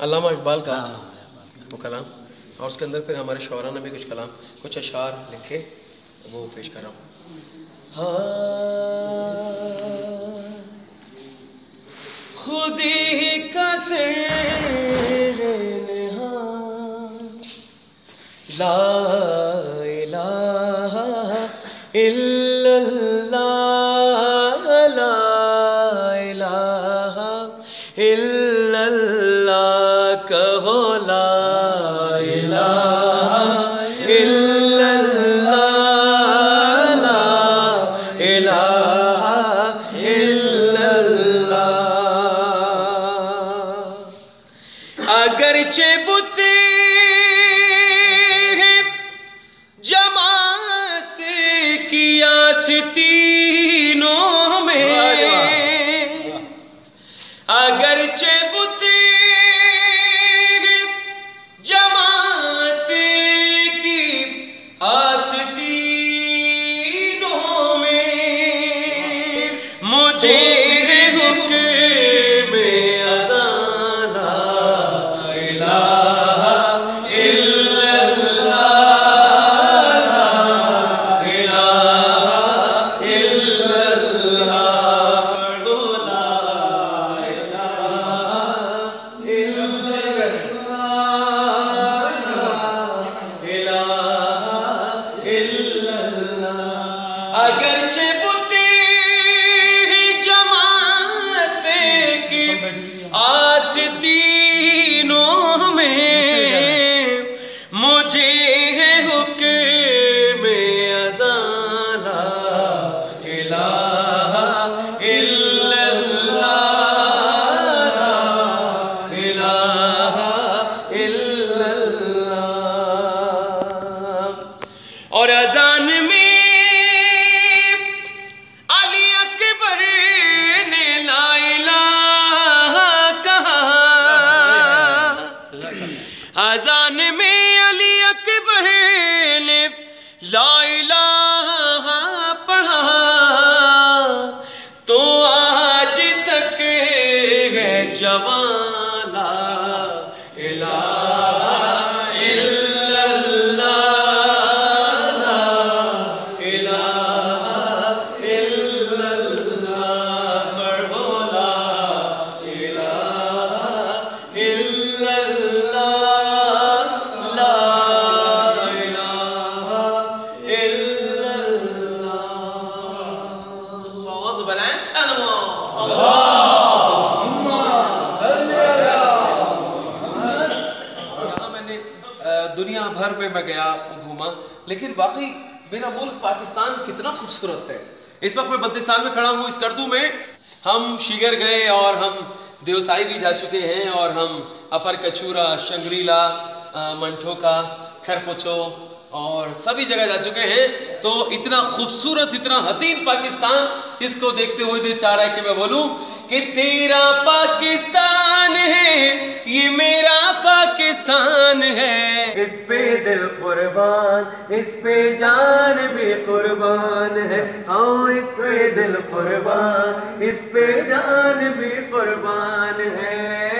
علامہ اقبال کا وہ کلام، اور اس کے اندر پھر ہمارے شعراء نے بھی کچھ کلام، کچھ اشعار لکھے، وہ پیش کر رہا ہوں۔ خودی کا سر نہاد، لا الہ الا اللہ، لا الہ الا اللہ، کہو لا الہ الا اللہ، لا الہ الا اللہ۔ اگرچہ بت ہے جماعت کی آستینوں میں، اگرچہ بت ہے جماعت کی آستینوں میں، مجھے ہے حکم اذان لا الہ الا اللہ، لا الہ الا اللہ، پڑھو لا الہ الا اللہ، لا الہ الا اللہ۔ اگرچہ بت جماعت کی آستینوں میں، مجھے ہے حکم اذان لا الہ الا اللہ، لا الہ الا اللہ۔ اور اذان میں علی اکبر نے لا الہ کہا، اذان میں علی اکبر نے لا الہ پڑھا، تو آج تک ہے جوان لا الہ الا اللہ، لا الہ الا اللہ، پڑھو لا الہ الا اللہ، لا الہ الا اللہ۔ آواز بلند سلام جہاں میں نے دنیا بھر میں گیا گھوما، لیکن واقعی میرا ملک پاکستان کتنا خوبصورت ہے۔ اس وقت میں بلتستان میں کھڑا ہوں، اس کردو میں ہم شیگر گئے اور ہم دیوسائی بھی جا چکے ہیں، اور ہم افر کچورا، شنگریلا، منٹھوکا، کھرپوچو اور سبھی جگہ جا چکے ہیں۔ تو اتنا خوبصورت، اتنا حسین پاکستان، اس کو دیکھتے ہوئے دل چاہ رہا ہے کہ میں بولوں کہ تیرا پاکستان ہے، یہ میرا پاکستان ہے، اس پہ دل قربان، اس پہ جان بھی قربان ہے، ہاں اس پہ دل قربان، اس پہ جان بھی قربان ہے۔